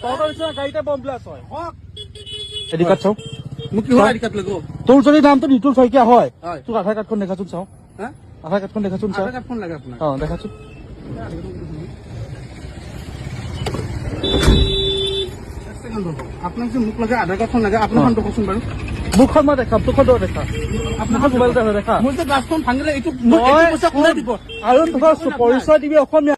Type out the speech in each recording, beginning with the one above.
তহঁতৰ নিচিনা গাড়ীতে বম ব্লাষ্ট হয়। আইডি কাৰ্ড চাওঁ। মোক কিহৰ আইডি কাৰ্ড লাগিব? তোৰ যদি নামটো নিতুল শইকীয়া হয়, হয়। তোৰ আধাৰ কাৰ্ডখন দেখাচোন চাওঁ। হা? আধাৰ কাৰ্ডখন দেখাচোন চাওঁ। আধাৰ কাৰ্ডখন লাগে আপোনাক? অঁ দেখাচোন। আপোনাক যে মোক লাগে আধাৰ কাৰ্ডখন লাগে, আপোনাৰখন দেখোন বাৰু। মুখখন মই দেখাম, তোৰখন তই দেখা। আপোনাৰ মোবাইল দেখা। মোৰ যে গ্লাছখন ভাঙিলে এইটো মই পইচা কোনে দিব? আৰু তোমাৰ পৰিচয় দিবি অসমীয়া।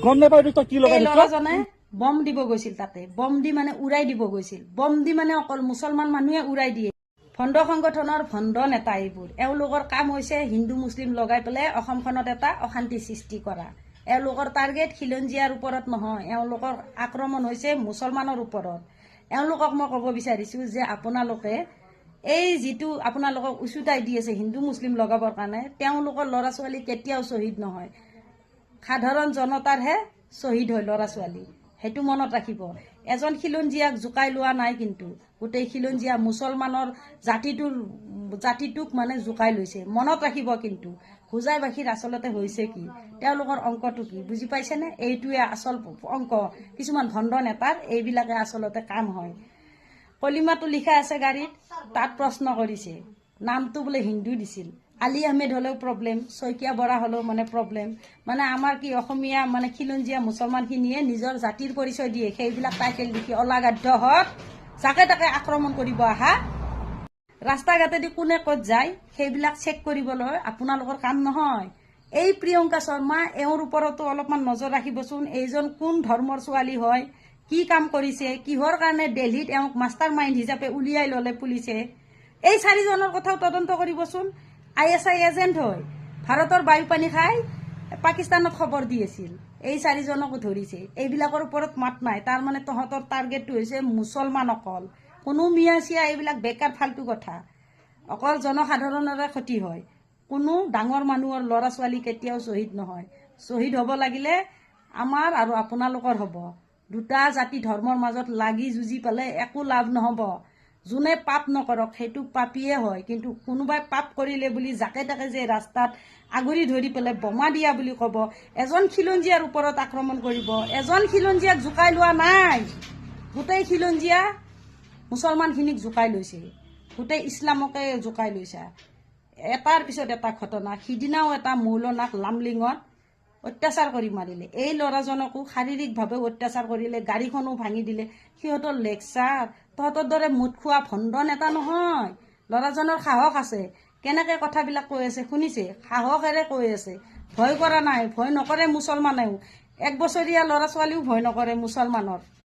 গম নাপাই তই কি লগাই এই দিছ? ল'ৰাজনে বম দিব গৈছিল তাতে, বম দি মানে উৰাই দিব গৈছিল। বম দি মানে অকল মুছলমান মানুহে উৰাই দিয়ে। ভণ্ড সংগঠনৰ ভণ্ড নেতা এইবোৰ। এওঁলোকৰ কাম হৈছে হিন্দু মুছলিম লগাই পেলাই অসমখনত এটা অশান্তি সৃষ্টি কৰা। এওঁলোকৰ টাৰ্গেট খিলঞ্জীয়াৰ ওপৰত নহয়, এওঁলোকৰ আক্ৰমণ হৈছে মুছলমানৰ ওপৰত। এওঁলোকক মই ক'ব বিচাৰিছোঁ যে আপোনালোকে এই যিটো আপোনালোকক উচুতাই দি আছে হিন্দু মুছলিম লগাবৰ কাৰণে, তেওঁলোকৰ ল'ৰা ছোৱালী কেতিয়াও শ্বহীদ নহয়। সাধাৰণ জনতাৰহে শ্বহীদ হয় ল'ৰা ছোৱালী, সেইটো মনত ৰাখিব। এজন খিলঞ্জীয়াক জোকাই লোৱা নাই, কিন্তু গোটেই খিলঞ্জীয়া মুছলমানৰ জাতিটোক মানে জোকাই লৈছে। মনত ৰাখিব কিন্তু হোজাই বাসীৰ আচলতে হৈছে কি, তেওঁলোকৰ অংকটো কি বুজি পাইছেনে? এইটোৱে আচল অংক। কিছুমান ভণ্ড নেতাৰ এইবিলাকে আচলতে কাম হয়। কলিমাটো লিখা আছে গাড়ীত, তাত প্ৰশ্ন কৰিছে, নামটো বোলে হিন্দু দিছিল। আলি আহমেদ হ'লেও প্ৰব্লেম, শইকীয়া বৰা হ'লেও মানে প্ৰব্লেম। মানে আমাৰ কি অসমীয়া মানে খিলঞ্জীয়া মুছলমানখিনিয়ে নিজৰ জাতিৰ পৰিচয় দিয়ে, সেইবিলাক টাইটেল লিখি অলাগাধ্য হত যাকে তাকে আক্ৰমণ কৰিব আহা। ৰাস্তা ঘাটেদি কোনে ক'ত যায় সেইবিলাক চেক কৰিবলৈ আপোনালোকৰ কাম নহয়। এই প্ৰিয়ংকা শৰ্মা, এওঁৰ ওপৰতো অলপমান নজৰ ৰাখিবচোন। এইজন কোন ধৰ্মৰ ছোৱালী হয়, কি কাম কৰিছে, কিহৰ কাৰণে দিল্লীত এওঁক মাষ্টাৰ মাইণ্ড হিচাপে উলিয়াই ল'লে পুলিচে। এই চাৰিজনৰ কথাও তদন্ত কৰিবচোন। ISI এজেণ্ট হয়, ভাৰতৰ বায়ু পানী খাই পাকিস্তানত খবৰ দি আছিল। এই চাৰিজনকো ধৰিছে। এইবিলাকৰ ওপৰত মাত নাই। তাৰমানে তহঁতৰ টাৰ্গেটটো হৈছে মুছলমান অকল। কোনো মিয়া চিয়া এইবিলাক বেকাৰ ফাল্টু কথা। অকল জনসাধাৰণৰে ক্ষতি হয়, কোনো ডাঙৰ মানুহৰ ল'ৰা ছোৱালী কেতিয়াও শ্বহীদ নহয়। শ্বহীদ হ'ব লাগিলে আমাৰ আৰু আপোনালোকৰ হ'ব। দুটা জাতি ধৰ্মৰ মাজত লাগি যুঁজি পেলাই একো লাভ নহ'ব। যোনে পাপ নকৰক সেইটো পাপীয়ে হয়, কিন্তু কোনোবাই পাপ কৰিলে বুলি যাকে তাকে যে ৰাস্তাত আগুৰি ধৰি পেলাই বোমা দিয়া বুলি ক'ব, এজন খিলঞ্জীয়াৰ ওপৰত আক্ৰমণ কৰিব, এজন খিলঞ্জীয়াক জোকাই লোৱা নাই। গোটেই খিলঞ্জীয়া মুছলমানখিনিক জোকাই লৈছে, গোটেই ইছলামকে জোকাই লৈছে। এটাৰ পিছত এটা ঘটনা। সিদিনাও এটা মৌলনাক লামলিঙত অত্যাচাৰ কৰি মাৰিলে। এই ল'ৰাজনকো শাৰীৰিকভাৱে অত্যাচাৰ কৰিলে, গাড়ীখনো ভাঙি দিলে। সিহঁতৰ লেকচাৰ, তহঁতৰ দৰে মুঠ খোৱা ভণ্ড নেতা নহয়। ল'ৰাজনৰ সাহস আছে, কেনেকৈ কথাবিলাক কৈ আছে শুনিছে? সাহসেৰে কৈ আছে, ভয় কৰা নাই। ভয় নকৰে মুছলমানেও, 1 বছৰীয়া ল'ৰা ছোৱালীও ভয় নকৰে মুছলমানৰ।